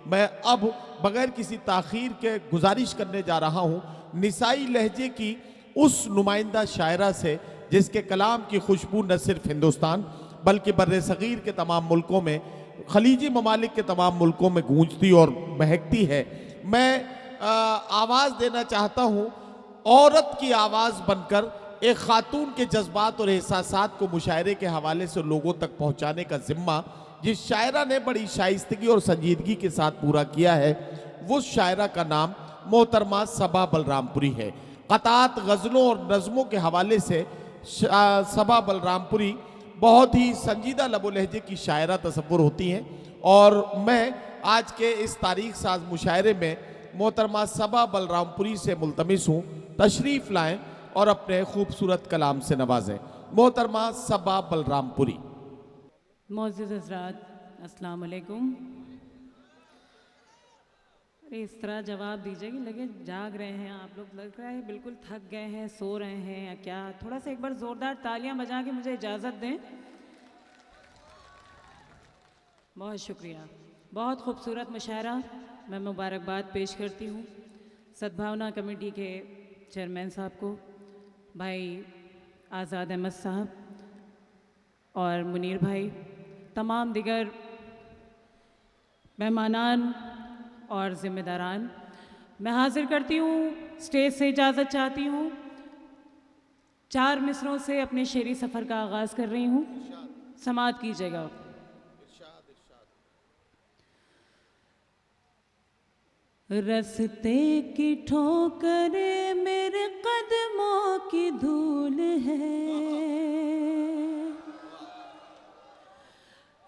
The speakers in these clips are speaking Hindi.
मैं अब बगैर किसी ताख़ीर के गुजारिश करने जा रहा हूँ निसाई लहजे की उस नुमाइंदा शायरा से जिसके कलाम की खुशबू न सिर्फ हिंदुस्तान बल्कि बर्रे सग़ीर के तमाम मुल्कों में, खलीजी ममालिक के तमाम मुल्कों में गूंजती और महकती है। मैं आवाज़ देना चाहता हूँ औरत की आवाज़ बनकर एक खातून के जज्बात और एहसासात को मुशायरे के हवाले से लोगों तक पहुँचाने का ज़िम्मा जिस शायरा ने बड़ी शाइस्तगी और संजीदगी के साथ पूरा किया है, वो शायरा का नाम मोहतरमा सबा बलरामपुरी है। क़तात गज़लों और नज़मों के हवाले से सबा बलरामपुरी बहुत ही संजीदा लबो लहजे की शायरा तसव्वुर होती हैं और मैं आज के इस तारीख साज मुशायरे में मोहतरमा सबा बलरामपुरी से मुल्तमिस हूँ तशरीफ़ लाएँ और अपने खूबसूरत कलाम से नवाजें। मोहतरमा सबा बलरामपुरी। मोअज़्ज़िज़ हज़रात, अस्सलाम वालेकुम। अरे इस तरह जवाब दीजिए कि लगे जाग रहे हैं आप लोग, लग रहा है बिल्कुल थक गए हैं, सो रहे हैं या क्या। थोड़ा सा एक बार ज़ोरदार तालियां बजा के मुझे इजाज़त दें। बहुत शुक्रिया, बहुत खूबसूरत मुशायरा। मैं मुबारकबाद पेश करती हूँ सद्भावना कमेटी के चेयरमैन साहब को, भाई आज़ाद अहमद साहब और मुनीर भाई, तमाम दिगर मेहमानान और ज़िम्मेदारान। मैं हाजिर करती हूँ, स्टेज से इजाज़त चाहती हूँ। 4 मिसरों से अपने शेरी सफ़र का आगाज़ कर रही हूँ, समाअत कीजिएगा। रस्ते की ठोकरें मेरे कदमों की धूल है,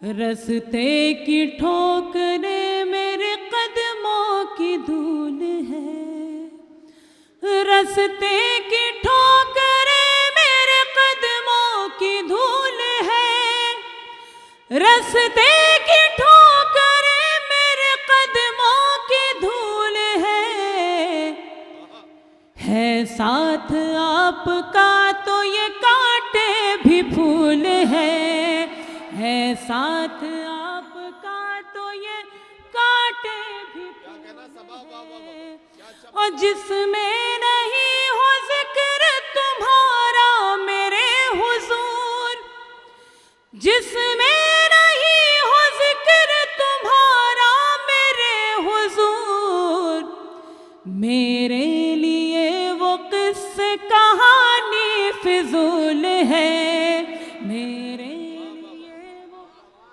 रस्ते की ठोकरें मेरे कदमों की धूल है, रस्ते की ठोकरें मेरे कदमों की धूल है, रस्ते की ठोकरें मेरे कदमों की धूल है साथ आपका तो ये कांटे भी फूल है साथ आपका तो ये कांटे भी फूल है। और जिसमें नहीं हो जिक्र तुम्हारा मेरे हुजूर, जिसमें नहीं हो जिक्र तुम्हारा मेरे हुजूर, मेरे लिए वो किस्से कहानी फिजूल है, मेरे लिए वो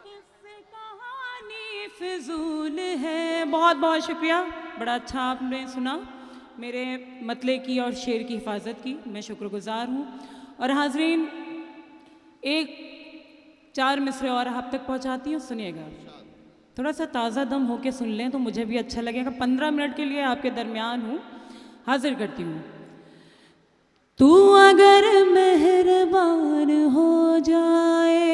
किस्से कहानी फिजूल है। बहुत बहुत शुक्रिया, बड़ा अच्छा आपने सुना, मेरे मतले की और शेर की हिफाजत की, मैं शुक्रगुजार हूँ। और हाजरीन, एक 4 मिसरे और आप तक पहुँचाती हूँ, सुनिएगा। थोड़ा सा ताज़ा दम होके सुन लें तो मुझे भी अच्छा लगेगा। 15 मिनट के लिए आपके दरमियान हूँ, हाजिर करती हूँ। तू अगर मेहरबान हो जाए,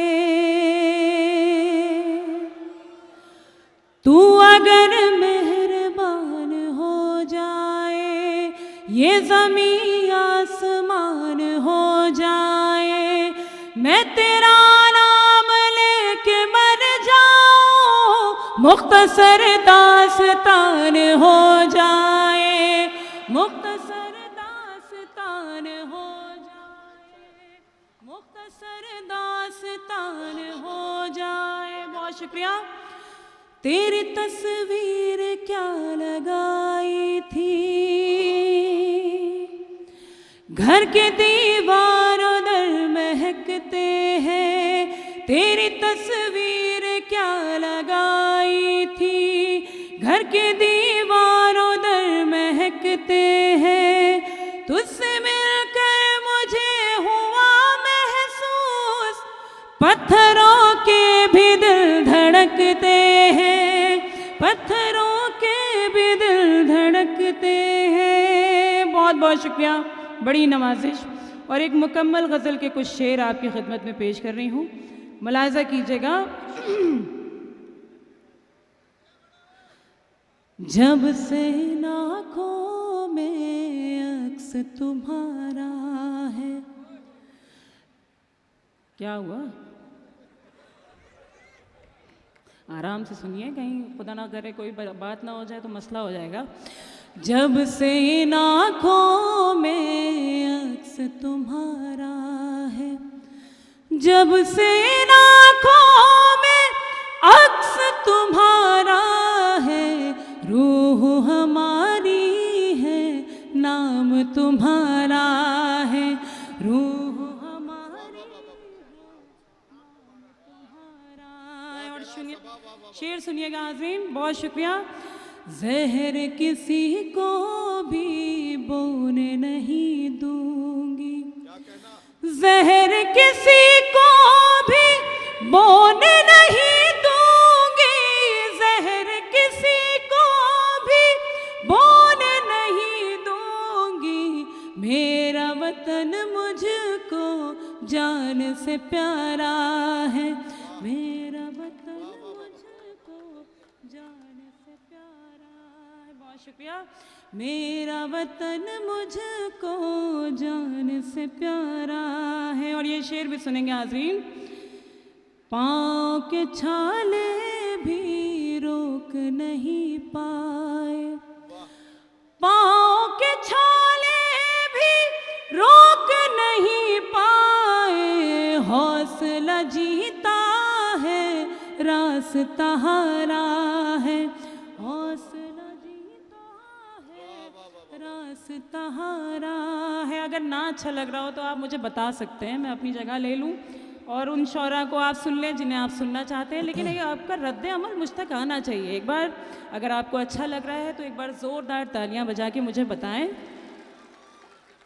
तू अगर मेहरबान हो जाए, ये ज़मीं आसमान हो जाए, मैं तेरा नाम लेके मर जाऊं, मुख्तसर दास्तान हो जाए, मुख्तसर दास्तान हो जाए, मुख्तसर दास्तान हो जाए। बहुत शुक्रिया। तेरी तस्वीर क्या लगाई थी, घर के दीवारों दर महकते हैं, तेरी तस्वीर क्या लगाई थी, घर के दीवारों दर महकते हैं, तुझसे मिलकर मुझे हुआ महसूस, पत्थरों के भी दिल धड़कते हैं, पत्थरों के भी दिल धड़कते हैं। बहुत बहुत शुक्रिया, बड़ी नवाजिश। और एक मुकम्मल गज़ल के कुछ शेर आपकी खिदमत में पेश कर रही हूँ, मुलाहिज़ा कीजिएगा। जब से आँखों में अक्स तुम्हारा है, क्या हुआ? आराम से सुनिए, कहीं खुदा ना करे कोई बात ना हो जाए तो मसला हो जाएगा। जब से इन आँखों में अक्स तुम्हारा है, जब से इन आँखों में अक्स तुम्हारा है, रूह हमारी है नाम तुम्हारा है, रूह हमारी है नाम तुम्हारा है। और सुनिए, शेर सुनिएगा हाज़रीन, बहुत शुक्रिया। जहर किसी को भी बोने नहीं दूंगी, जहर किसी को भी बोने नहीं दूंगी, जहर किसी को भी बोने नहीं दूंगी, मेरा वतन मुझको जान से प्यारा है, मेरा वतन मुझको जान से प्यारा है। बहुत शुक्रिया। मेरा वतन मुझको जान से प्यारा है। और ये शेर भी सुनेंगे हाज़रीन। पाँव के छाले भी रोक नहीं पाए, पाँव के छाले भी रोक नहीं पाए, हौसला जीता है रास्ता हारा है, हौसला जीता है रास्ता हारा है। अगर ना अच्छा लग रहा हो तो आप मुझे बता सकते हैं, मैं अपनी जगह ले लूँ और उन शौरा को आप सुन लें जिन्हें आप सुनना चाहते हैं। लेकिन ये आपका रद्द अमल मुझ तक आना चाहिए। एक बार अगर आपको अच्छा लग रहा है तो एक बार ज़ोरदार तालियां बजा के मुझे बताएं।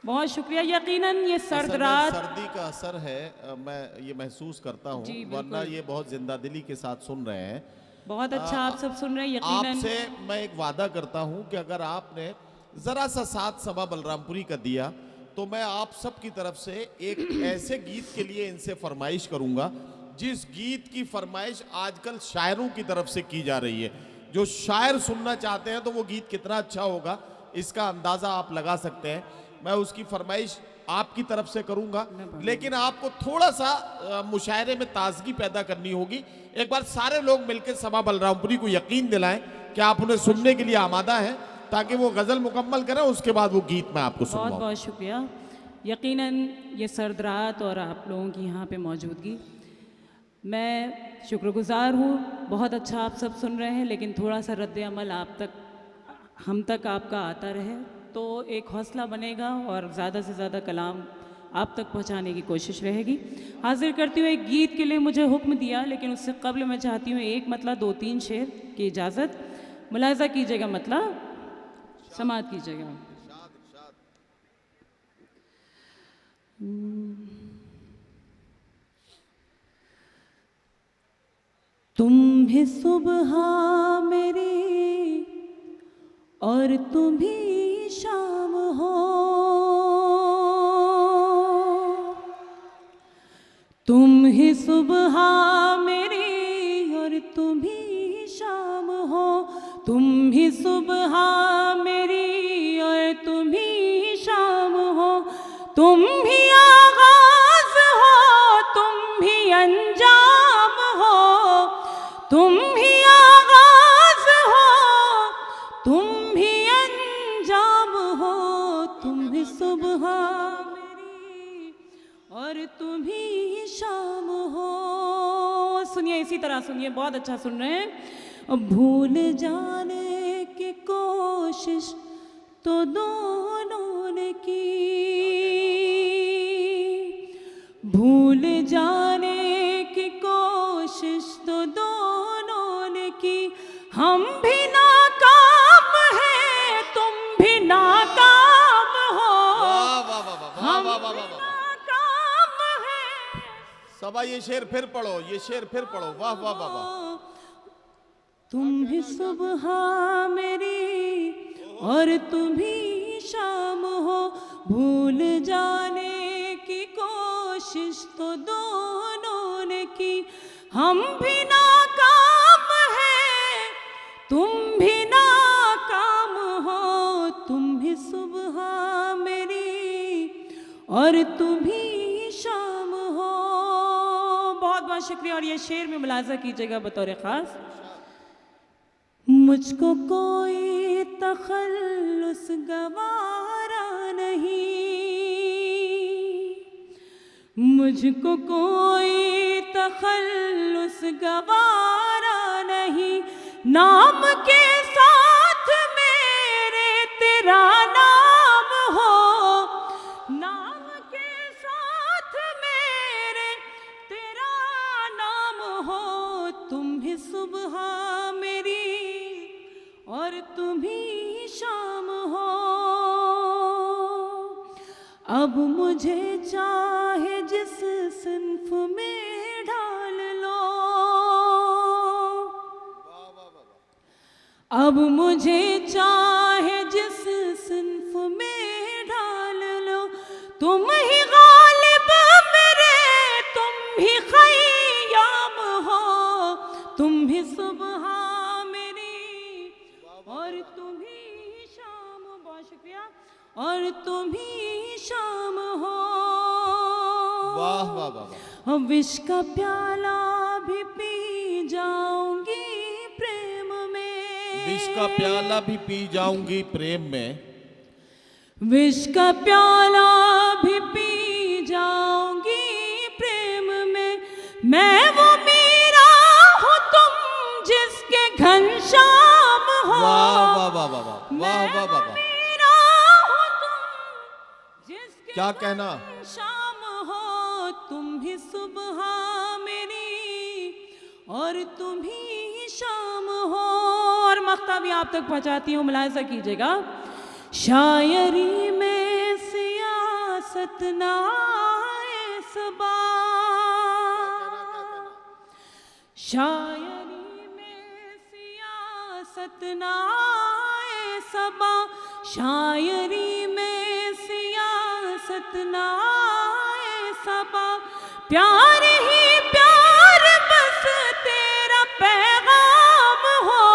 बहुत शुक्रिया। यकीनन ये सर्द रात, सर्दी का असर है, मैं ये महसूस करता हूँ, वरना ये बहुत जिंदा दिली के साथ सुन रहे हैं। बहुत अच्छा आप सब सुन रहे हैं। यकीनन आपसे मैं एक वादा करता हूँ कि अगर आपने जरा सा साथ सभा बलरामपुरी का दिया तो मैं आप सब की तरफ से एक ऐसे गीत के लिए इनसे फरमाइश करूंगा जिस गीत की फरमाइश आजकल शायरों की तरफ से की जा रही है। जो शायर सुनना चाहते हैं तो वो गीत कितना अच्छा होगा इसका अंदाज़ा आप लगा सकते हैं। मैं उसकी फरमाइश आपकी तरफ से करूंगा, लेकिन आपको थोड़ा सा मुशायरे में ताजगी पैदा करनी होगी। एक बार सारे लोग मिलकर सभा बलरामपुरी को यकीन दिलाएं कि आप उन्हें सुनने के लिए आमादा हैं, ताकि वो गज़ल मुकम्मल करें, उसके बाद वो गीत मैं आपको सुनाऊं। बहुत बहुत शुक्रिया। यकीनन ये सर्द रात और आप लोगों की यहाँ पे मौजूदगी, मैं शुक्रगुजार हूँ। बहुत अच्छा आप सब सुन रहे हैं, लेकिन थोड़ा सा रद्द अमल आप तक, हम तक आपका आता रहे तो एक हौसला बनेगा और ज़्यादा से ज़्यादा कलाम आप तक पहुँचाने की कोशिश रहेगी। हाजिर करती हूँ एक गीत के लिए मुझे हुक्म दिया, लेकिन उससे कबल मैं चाहती हूँ एक मतलब 2-3 शेर की इजाज़त। मुलाहिज़ा कीजिएगा, मतलब समात कीजिएगा। तुम भी सुबह मेरी और तुम भी शाम हो, तुम ही सुबह मेरी और तुम ही शाम हो, तुम ही सुबह मेरी और तुम ही शाम हो, तुम ही आगाज़ हो तुम ही अंजाम हो, तुम ही आगाज़ हो तुम ही अंजाम हो, तुम ही सुबह मेरी और तुम ही शाम हो। सुनिए, इसी तरह सुनिए, बहुत अच्छा सुन रहे हैं। भूल जाने की कोशिश तो दोनों ने की, भूल जाने की कोशिश तो दोनों ने की, हम भी नाकाम हैं तुम भी नाकाम हो, हम भी नाकाम हैं। सबा ये शेर फिर पढ़ो, ये शेर फिर पढ़ो। वाह वाह वाह वाह। तुम भी सुबह मेरी और तुम ही शाम हो, भूल जाने की कोशिश तो दोनों ने की, हम भी नाकाम हैं तुम भी नाकाम हो, तुम भी सुबह मेरी और तुम ही शाम हो। बहुत बहुत बहुत शुक्रिया। और ये शेर में मुलाजा कीजिएगा बतौर ख़ास। मुझको कोई तखल्लुस गवारा नहीं, मुझको कोई तखल्लुस गवारा नहीं, नाम के साथ मेरे तेरा नाम हो, नाम के साथ मेरे तेरा नाम हो, तुम ही सुबह मेरी और तुम ही शाम हो। अब मुझे चाहे जिस सिन्फ में ढाल लो, अब मुझे चाहे जिस सिन्फ में ढाल लो, तुम ही गालिब मेरे, तुम ही खय्याम हो, तुम ही सुबह मेरी और तुम ही शाम। बहुत शुक्रिया। और तुम ही शाम हो। वाह वाह वाह वाह। विष का प्याला भी पी जाऊंगी प्रेम में, विष का प्याला भी पी जाऊंगी प्रेम में, विष का प्याला भी पी जाऊंगी प्रेम में, मैं वो मीरा हूँ तुम जिसके घनश्याम हो। वाह वाह वाह वाह वाह वाह वाह वाह वाह। मीरा हूँ तुम जिसके क्या कहना। शाम हो, तुम ही सुबह मेरी और तुम ही शाम हो। और मख्ता भी आप तक पहुंचाती हूँ, मुलाहिजा कीजिएगा। शायरी में सियासत ना आए सबा, शायरी में सियासत ना आए सबा, शायरी में सियासत ना आए सबा, प्यार ही प्यार बस तेरा पैगाम हो,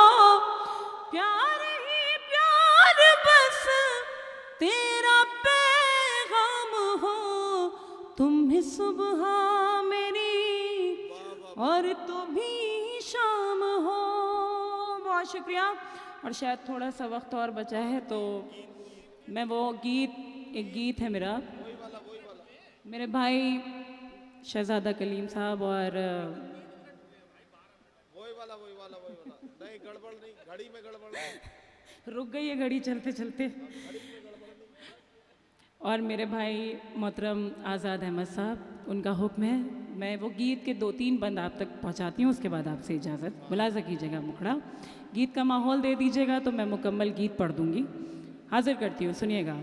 प्यार ही प्यार बस तेरा पैगाम हो, तुम ही सुबह मेरी और तुम ही शाम हो। बहुत शुक्रिया। और शायद थोड़ा सा वक्त और बचा है तो मैं वो गीत, एक गीत है मेरा, मेरे भाई शहजादा कलीम साहब और नहीं गड़बड़ नहीं, घड़ी में गड़बड़ नहीं। रुक गई है घड़ी चलते चलते। और मेरे भाई मोहतरम आज़ाद अहमद साहब, उनका हुक्म है मैं वो गीत के 2-3 बंद आप तक पहुंचाती हूँ, उसके बाद आपसे इजाज़त। मुलाजा कीजिएगा मुखड़ा, गीत का माहौल दे दीजिएगा तो मैं मुकम्मल गीत पढ़ दूंगी। हाजिर करती हूँ, सुनिएगा।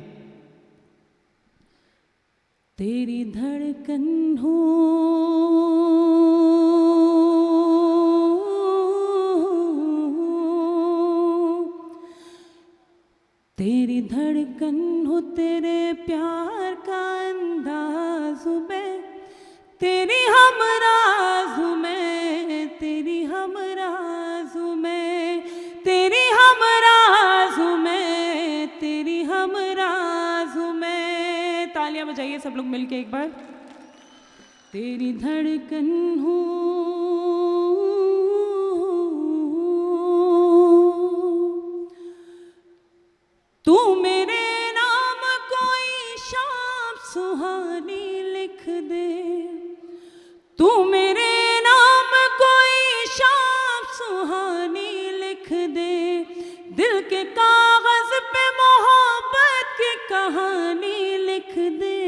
तेरी धड़कन हूँ, तेरी धड़कन हो, तेरे प्यार का अंदाज में, तेरी हमराज में, तेरी हमराज में, तेरी हमराज में, तेरी हमराज में। तालियां बजाइए सब लोग मिलके एक बार। तेरी धड़कन हूँ, तू मेरे नाम कोई शाम सुहानी लिख दे, तू मेरे नाम कोई शाम सुहानी लिख दे, दिल के कागज पे मोहब्बत की कहानी लिख दे,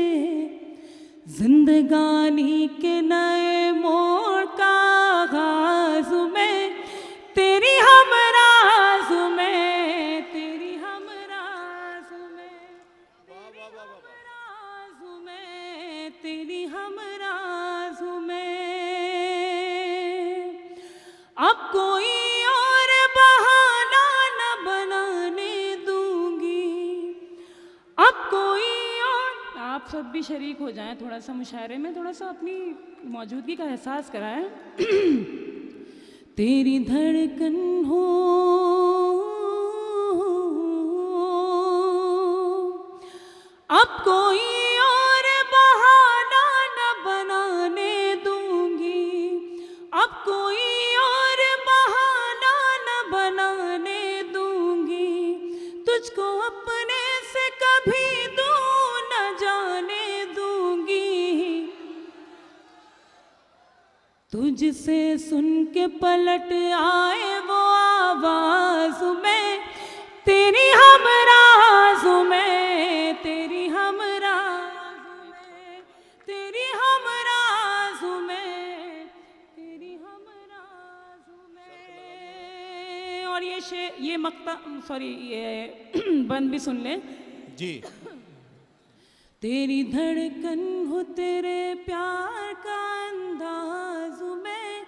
जिंदगानी के नए मोड़ का आगाज में, तेरी हमराज में, तेरी हमराज में, हमराज में, तेरी हमराज में। अब कोई और बहाना न बनाने दूंगी, अब कोई और। आप सब भी शरीक हो जाएं थोड़ा सा मुशायरे में, थोड़ा सा अपनी मौजूदगी का एहसास कराएं। तेरी धड़कन हो, अब कोई और बहाना न बनाने दूंगी, तुझसे सुन के पलट आए वो आवाज में, तेरी हम राज में, तेरी हम राज में, तेरी हम राज में, तेरी हम राज में। और ये मक्ता सॉरी ये बंद भी सुन ले जी। तेरी धड़कन हो तेरे प्यार का अंदाज में,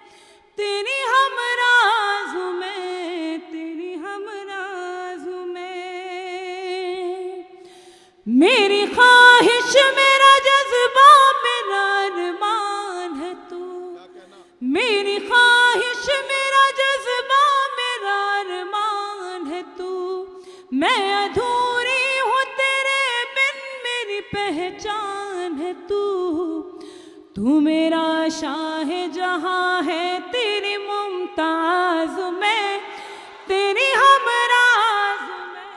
तेरी हम राज में, तेरी हम राज में। मेरी ख्वाहिश मेरा जज्बा मेरा अरमान है तू, मेरी ख्वाहिश मेरा जज्बा मेरा अरमान है तू। मैं अधूरी हूँ तेरे बिन मेरी पहचान है तू। तू मेरा शाह जहां है तेरी मुमताज में, तेरी हम राज में।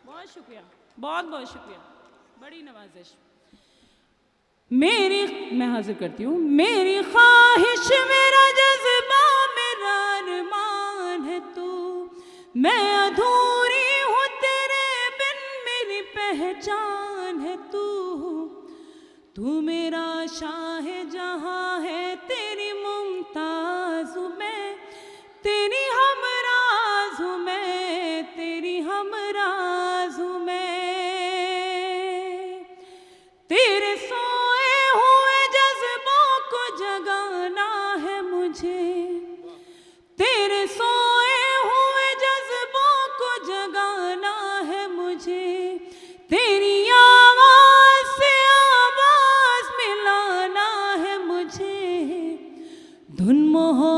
बहुत शुक्रिया, बहुत बहुत शुक्रिया, बड़ी नवाजिश। मैं हाजिर करती हूँ। मेरी ख्वाहिश मेरा जज्बा मेरा अरमान है तू। मैं अधूरी हूँ तेरे बिन मेरी पहचान है तू। तू मेरा शाह जहां है तेरी मुमताज में, तेरी हम राज में, तेरी हम राज में। तेरे सोए हुए जज्बों को जगाना है मुझे, तेरे सोए हुए जज्बों को जगाना है मुझे। तेरी आवाज से आवाज मिलाना है मुझे। धुन मोहब्बत